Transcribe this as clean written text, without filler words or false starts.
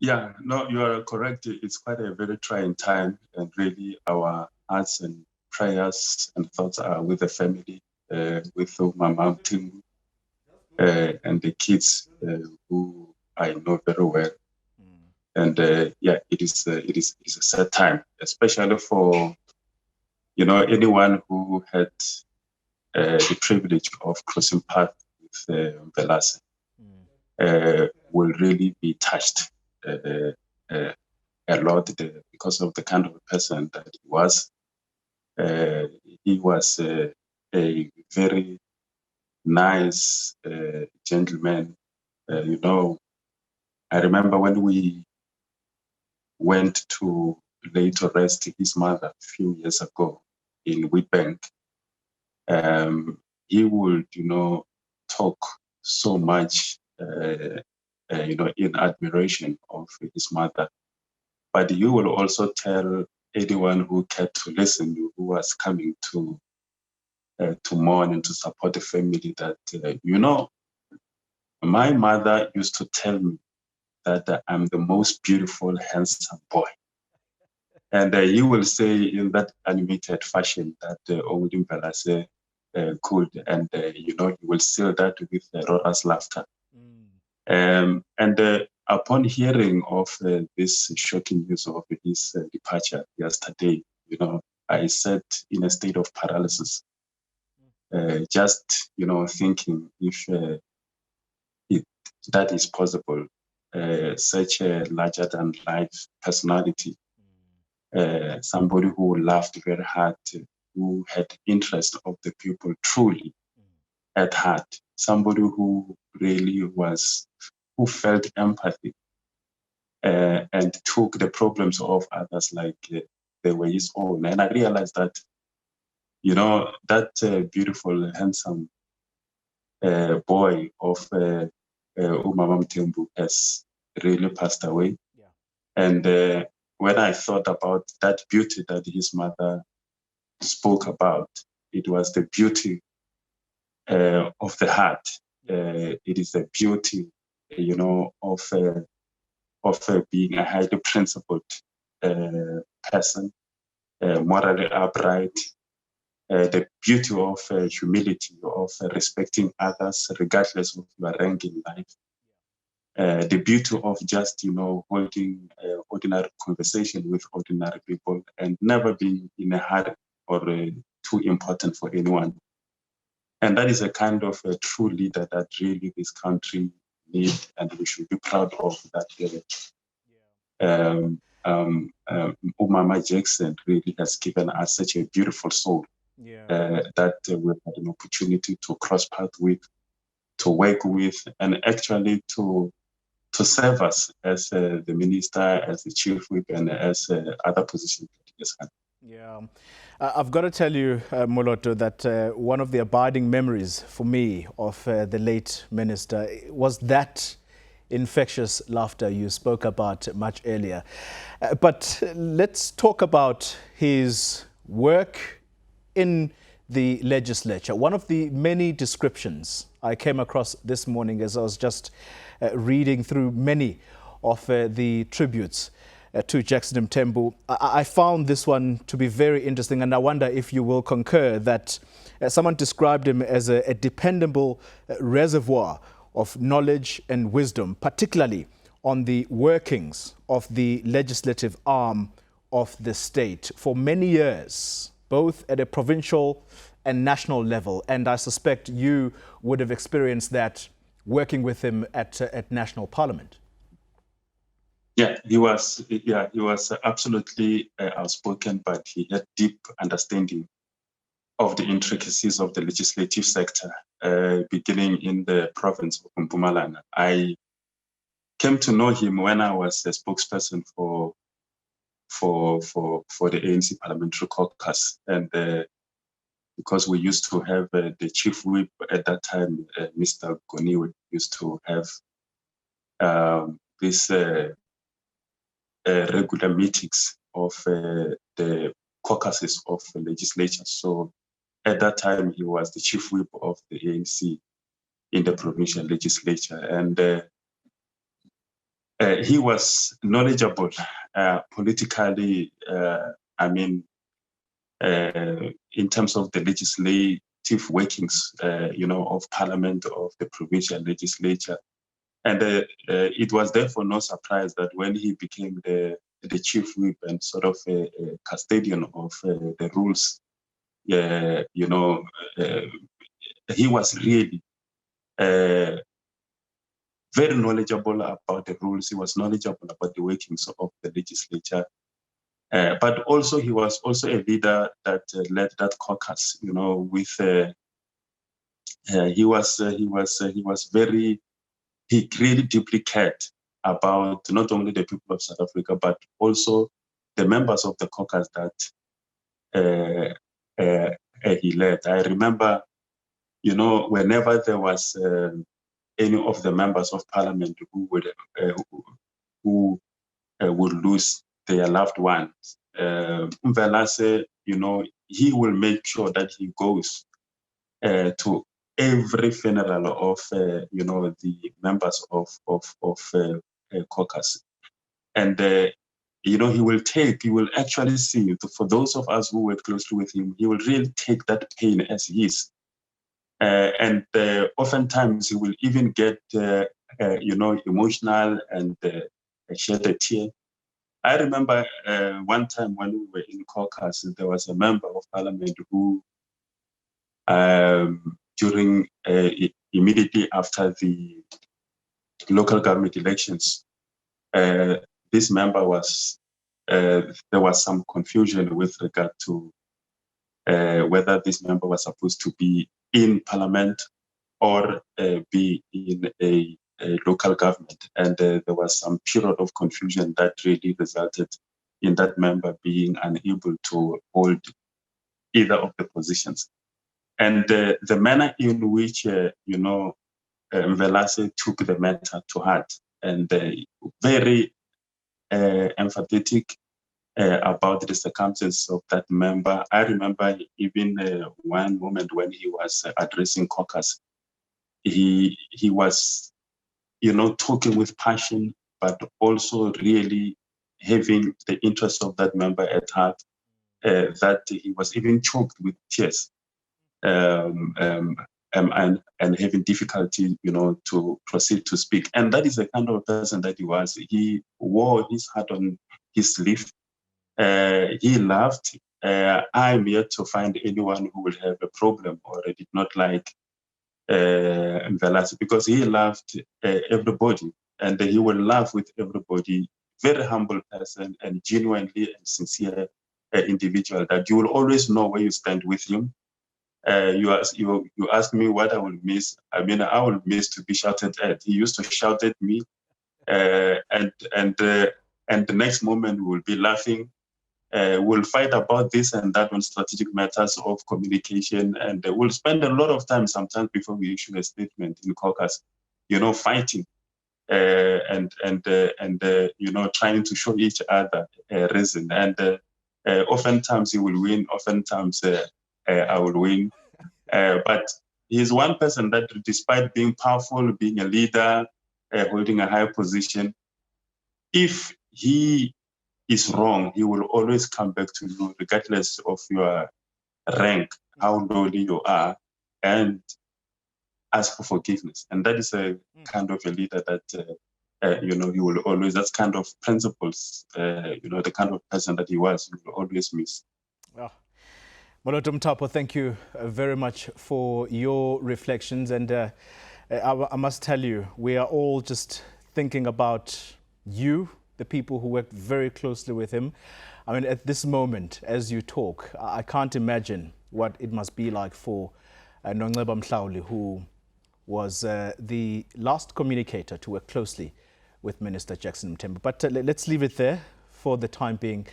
Yeah, no, you are correct. It's quite a very trying time, and really our hearts and prayers and thoughts are with the family, with my mom, Mthembu, and the kids who I know very well. And yeah, it is a sad time, especially for anyone who had the privilege of crossing paths with Velase will really be touched uh, uh, a lot because of the kind of person that he was. Uh, he was a very nice gentleman. I remember when we went to lay to rest his mother a few years ago in Witbank. He would, talk so much, in admiration of his mother. But you will also tell anyone who cared to listen, who was coming to mourn and to support the family, that my mother used to tell me that I'm the most beautiful, handsome boy. And he will say in that animated fashion that only Mbalase could, and he will seal that with Rora's laughter. And upon hearing of this shocking news of his departure yesterday, I sat in a state of paralysis, just thinking if it, that is possible. Such a larger than life personality, somebody who laughed very hard, who had interest of the people truly at heart, somebody who really who felt empathy and took the problems of others like they were his own. And I realized that, that beautiful, handsome boy of Umama Mthembu has really passed away. Yeah. And when I thought about that beauty that his mother spoke about, it was the beauty of the heart. It is the beauty, of being a highly principled person, morally upright, the beauty of humility, of respecting others regardless of your rank in life, the beauty of just holding ordinary conversation with ordinary people and never being in a hurry or too important for anyone. And that is a kind of a true leader that really this country needs, and we should be proud of that. Umama Jackson really has given us such a beautiful soul that we've had an opportunity to cross path with, to work with, and actually to serve us as the minister, as the chief whip, and as other positions that he has had. Yeah, I've got to tell you, Moloto, that one of the abiding memories for me of the late minister was that infectious laughter you spoke about much earlier. But let's talk about his work in the legislature. One of the many descriptions I came across this morning as I was just reading through many of the tributes to Jackson Mthembu, I found this one to be very interesting, and I wonder if you will concur that someone described him as a dependable reservoir of knowledge and wisdom, particularly on the workings of the legislative arm of the state for many years, both at a provincial and national level. And I suspect you would have experienced that working with him at national parliament. Yeah, he was. Yeah, he was absolutely outspoken, but he had deep understanding of the intricacies of the legislative sector, beginning in the province of Mpumalanga. I came to know him when I was a spokesperson for the ANC parliamentary caucus, and because we used to have the chief whip at that time, Mr. Goniwe, used to have these regular meetings of the caucuses of the legislature. So at that time, he was the chief whip of the ANC in the provincial legislature. And he was knowledgeable politically, in terms of the legislative workings, of parliament, of the provincial legislature. And it was therefore no surprise that when he became the chief whip and sort of a custodian of the rules, he was really very knowledgeable about the rules. He was knowledgeable about the workings of the legislature. But also he was also a leader that led that caucus, he really deeply cared about not only the people of South Africa, but also the members of the caucus that he led. I remember, whenever there was any of the members of parliament who would lose their loved ones, Mvelase, he will make sure that he goes to every funeral of the members of caucus, and he will actually see, for those of us who work closely with him, he will really take that pain as his, and oftentimes he will even get emotional and shed a tear. I remember one time when we were in caucus, there was a member of parliament who, during immediately after the local government elections, this member was, there was some confusion with regard to whether this member was supposed to be in parliament or be in a local government. And there was some period of confusion that really resulted in that member being unable to hold either of the positions. And the manner in which, Mvelase took the matter to heart and very emphatic about the circumstances of that member. I remember even one moment when he was addressing caucus, he was, talking with passion, but also really having the interest of that member at heart, that he was even choked with tears. And having difficulty, to proceed to speak. And that is the kind of person that he was. He wore his heart on his sleeve. He laughed. I'm yet to find anyone who will have a problem or did not like Mvelase, because he loved everybody and he will laugh with everybody. Very humble person and genuinely and sincere individual that you will always know where you stand with him. You ask me what I will miss. I will miss to be shouted at. He used to shout at me, and the next moment we will be laughing. We'll fight about this and that on strategic matters of communication, and we'll spend a lot of time sometimes before we issue a statement in caucus, fighting and trying to show each other reason. And oftentimes he will win, oftentimes I will win. But he's one person that, despite being powerful, being a leader, holding a high position, if he is wrong, he will always come back to you, regardless of your rank, how lowly you are, and ask for forgiveness. And that is a kind of a leader that, he will always, that's kind of principles, the kind of person that he was, he will always miss. Oh. Moloto Mothapo, thank you very much for your reflections. And I must tell you, we are all just thinking about you, the people who worked very closely with him. At this moment, as you talk, I can't imagine what it must be like for Nongceba Mhlawuli, who was the last communicator to work closely with Minister Jackson Mthembu. But let's leave it there for the time being.